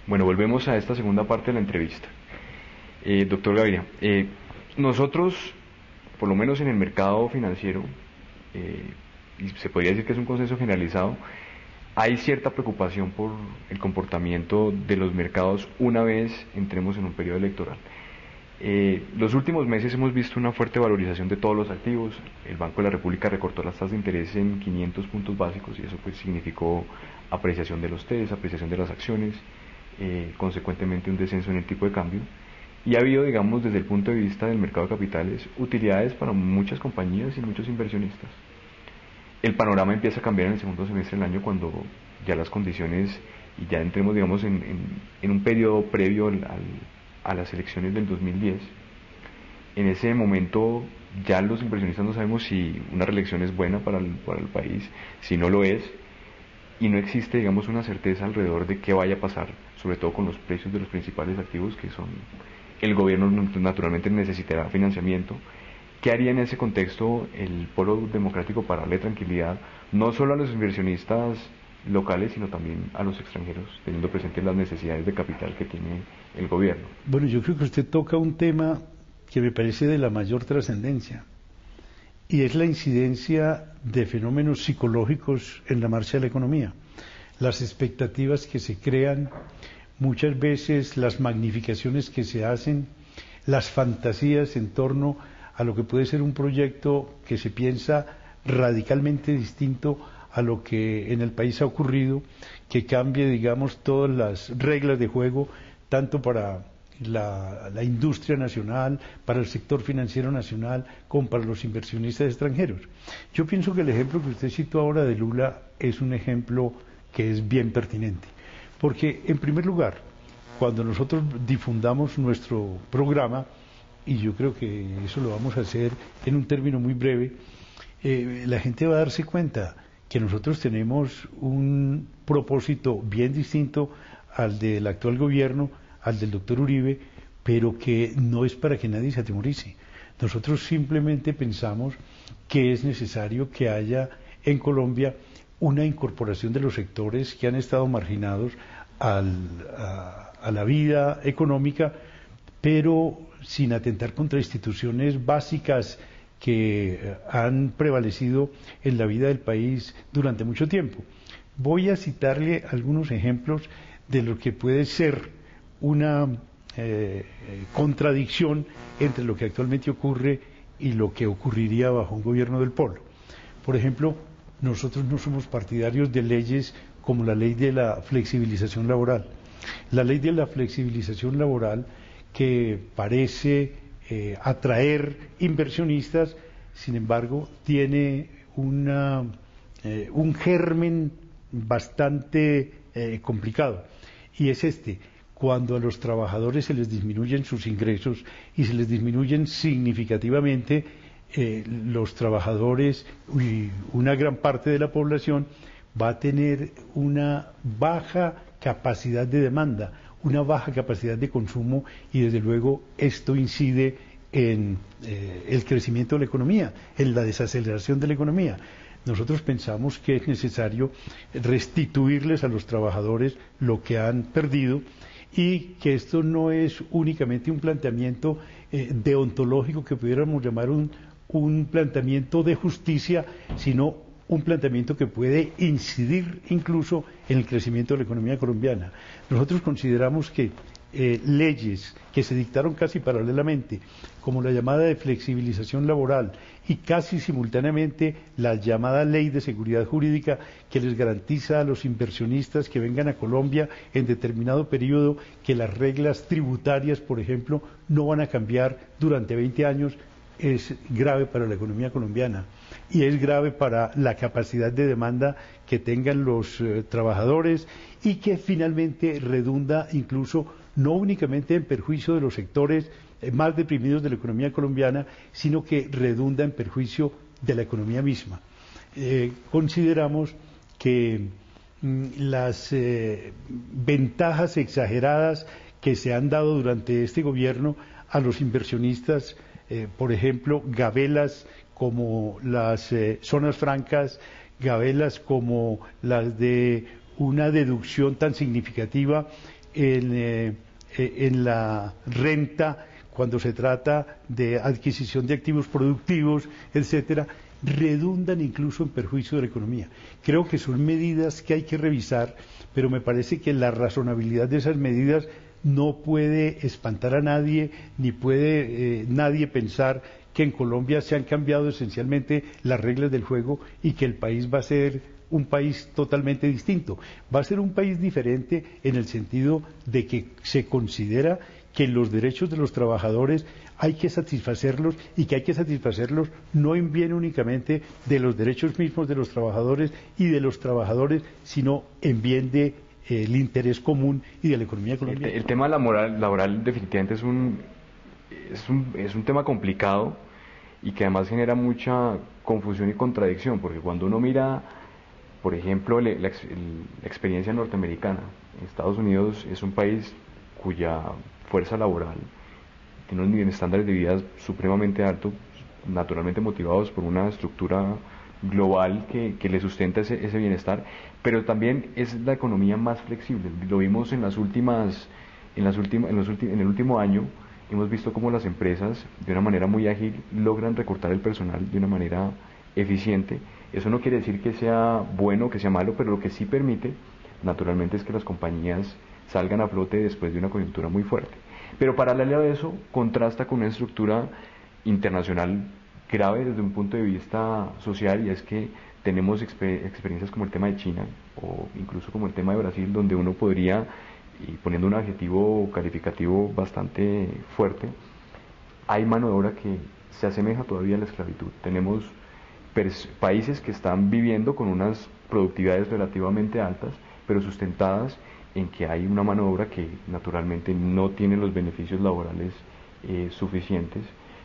Bueno, volvemos a esta segunda parte de la entrevista. Doctor Gaviria, nosotros, por lo menos en el mercado financiero, y se podría decir que es un consenso generalizado, hay cierta preocupación por el comportamiento de los mercados una vez entremos en un periodo electoral. Los últimos meses hemos visto una fuerte valorización de todos los activos. El Banco de la República recortó las tasas de interés en 500 puntos básicos y eso pues significó apreciación de los TES, apreciación de las acciones, consecuentemente un descenso en el tipo de cambio. Y ha habido, digamos, desde el punto de vista del mercado de capitales, utilidades para muchas compañías y muchos inversionistas. El panorama empieza a cambiar en el segundo semestre del año cuando ya las condiciones, y ya entremos, digamos, en un periodo previo a las elecciones del 2010. En ese momento ya los inversionistas no sabemos si una reelección es buena para el país, si no lo es, y no existe, digamos, una certeza alrededor de qué vaya a pasar, sobre todo con los precios de los principales activos que son. El gobierno naturalmente necesitará financiamiento. ¿Qué haría en ese contexto el Polo Democrático para darle tranquilidad no solo a los inversionistas locales, sino también a los extranjeros, teniendo presentes las necesidades de capital que tiene el gobierno? Bueno, yo creo que usted toca un tema que me parece de la mayor trascendencia, y es la incidencia de fenómenos psicológicos en la marcha de la economía. Las expectativas que se crean, muchas veces las magnificaciones que se hacen, las fantasías en torno a lo que puede ser un proyecto que se piensa radicalmente distinto a lo que en el país ha ocurrido, que cambie, digamos, todas las reglas de juego, tanto para la industria nacional, para el sector financiero nacional, como para los inversionistas extranjeros. Yo pienso que el ejemplo que usted citó ahora de Lula es un ejemplo que es bien pertinente, porque en primer lugar, cuando nosotros difundamos nuestro programa, y yo creo que eso lo vamos a hacer en un término muy breve, la gente va a darse cuenta que nosotros tenemos un propósito bien distinto al del actual gobierno, al del doctor Uribe, pero que no es para que nadie se atemorice. Nosotros simplemente pensamos que es necesario que haya en Colombia una incorporación de los sectores que han estado marginados a la vida económica, pero sin atentar contra instituciones básicas que han prevalecido en la vida del país durante mucho tiempo. Voy a citarle algunos ejemplos de lo que puede ser una contradicción entre lo que actualmente ocurre y lo que ocurriría bajo un gobierno del Polo. Por ejemplo, nosotros no somos partidarios de leyes como la ley de la flexibilización laboral. La ley de la flexibilización laboral, que parece atraer inversionistas, sin embargo, tiene un germen bastante complicado, y es este: cuando a los trabajadores se les disminuyen sus ingresos y se les disminuyen significativamente, los trabajadores y una gran parte de la población va a tener una baja capacidad de demanda, una baja capacidad de consumo, y desde luego esto incide en el crecimiento de la economía, en la desaceleración de la economía. Nosotros pensamos que es necesario restituirles a los trabajadores lo que han perdido, y que esto no es únicamente un planteamiento deontológico que pudiéramos llamar un planteamiento de justicia, sino un planteamiento que puede incidir incluso en el crecimiento de la economía colombiana. Nosotros consideramos que leyes que se dictaron casi paralelamente, como la llamada de flexibilización laboral y casi simultáneamente la llamada ley de seguridad jurídica, que les garantiza a los inversionistas que vengan a Colombia en determinado periodo que las reglas tributarias, por ejemplo, no van a cambiar durante 20 años, es grave para la economía colombiana y es grave para la capacidad de demanda que tengan los trabajadores, y que finalmente redunda incluso no únicamente en perjuicio de los sectores más deprimidos de la economía colombiana, sino que redunda en perjuicio de la economía misma. Consideramos que las ventajas exageradas que se han dado durante este gobierno a los inversionistas, por ejemplo, gabelas como las zonas francas, gabelas como las de una deducción tan significativa en la renta, cuando se trata de adquisición de activos productivos, etcétera, redundan incluso en perjuicio de la economía. Creo que son medidas que hay que revisar, pero me parece que la razonabilidad de esas medidas no puede espantar a nadie, ni puede nadie pensar que en Colombia se han cambiado esencialmente las reglas del juego y que el país va a ser un país totalmente distinto. Va a ser un país diferente en el sentido de que se considera que los derechos de los trabajadores hay que satisfacerlos y que hay que satisfacerlos no en bien únicamente de los derechos mismos de los trabajadores y de los trabajadores, sino en bien de el interés común y de la economía colombiana. El tema laboral definitivamente es un tema complicado y que además genera mucha confusión y contradicción, porque cuando uno mira, por ejemplo, la experiencia norteamericana, Estados Unidos es un país cuya fuerza laboral tiene unos estándares de vida supremamente altos, naturalmente motivados por una estructura global que le sustenta ese bienestar, pero también es la economía más flexible. Lo vimos en el último año. Hemos visto cómo las empresas, de una manera muy ágil, logran recortar el personal de una manera eficiente. Eso no quiere decir que sea bueno o que sea malo, pero lo que sí permite, naturalmente, es que las compañías salgan a flote después de una coyuntura muy fuerte. Pero paralelo a eso, contrasta con una estructura internacional grave desde un punto de vista social, y es que tenemos experiencias como el tema de China o incluso como el tema de Brasil, donde uno podría, y poniendo un adjetivo calificativo bastante fuerte, hay mano de obra que se asemeja todavía a la esclavitud. Tenemos países que están viviendo con unas productividades relativamente altas, pero sustentadas en que hay una mano de obra que naturalmente no tiene los beneficios laborales suficientes.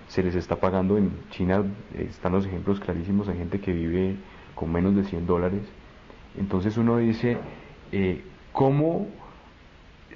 Se les está pagando. En China están los ejemplos clarísimos, hay gente que vive con menos de $100. Entonces uno dice, ¿cómo,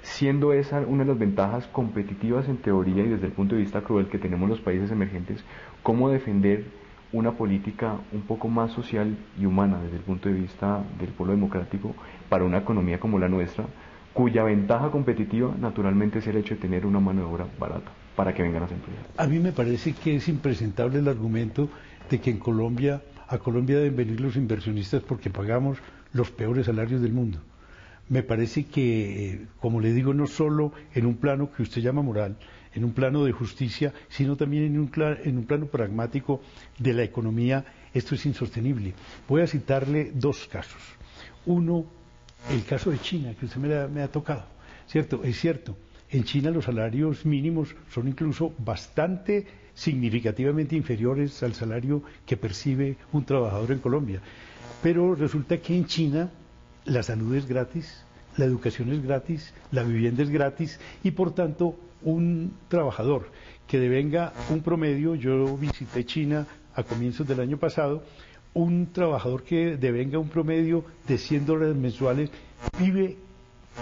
siendo esa una de las ventajas competitivas en teoría y desde el punto de vista cruel que tenemos los países emergentes, cómo defender una política un poco más social y humana desde el punto de vista del polo democrático para una economía como la nuestra, cuya ventaja competitiva naturalmente es el hecho de tener una mano de obra barata para que vengan las empresas? A mí me parece que es impresentable el argumento de que a Colombia deben venir los inversionistas porque pagamos los peores salarios del mundo. Me parece que, como le digo, no solo en un plano que usted llama moral, en un plano de justicia, sino también en un plano pragmático de la economía, esto es insostenible. Voy a citarle dos casos. Uno, el caso de China, que usted me ha tocado. ¿Cierto? Es cierto, en China los salarios mínimos son incluso bastante significativamente inferiores al salario que percibe un trabajador en Colombia. Pero resulta que en China la salud es gratis, la educación es gratis, la vivienda es gratis y por tanto un trabajador que devenga un promedio, yo visité China a comienzos del año pasado, un trabajador que devenga un promedio de $100 mensuales vive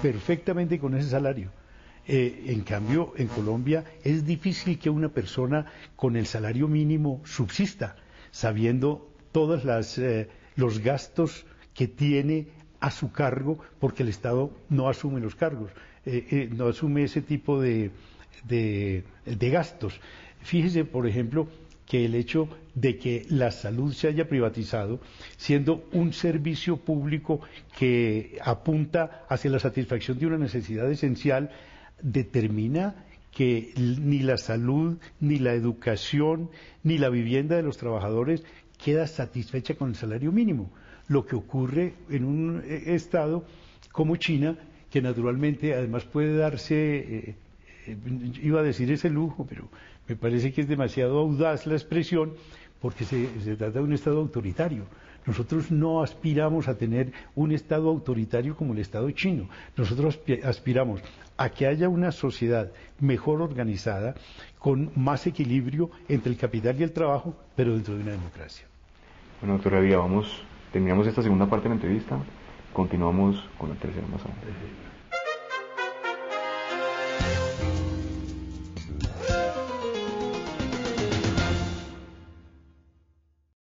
perfectamente con ese salario. En cambio, en Colombia es difícil que una persona con el salario mínimo subsista, sabiendo todos los gastos que tiene a su cargo, porque el Estado no asume los cargos, no asume ese tipo de gastos. Fíjese, por ejemplo, que el hecho de que la salud se haya privatizado, siendo un servicio público que apunta hacia la satisfacción de una necesidad esencial, determina que ni la salud, ni la educación, ni la vivienda de los trabajadores queda satisfecha con el salario mínimo. Lo que ocurre en un estado como China, que naturalmente además puede darse, iba a decir ese lujo, pero me parece que es demasiado audaz la expresión, porque se trata de un estado autoritario. Nosotros no aspiramos a tener un estado autoritario como el estado chino. Nosotros aspiramos a que haya una sociedad mejor organizada, con más equilibrio entre el capital y el trabajo, pero dentro de una democracia. Bueno, doctor Gaviria, terminamos esta segunda parte de la entrevista, continuamos con la tercera más adelante.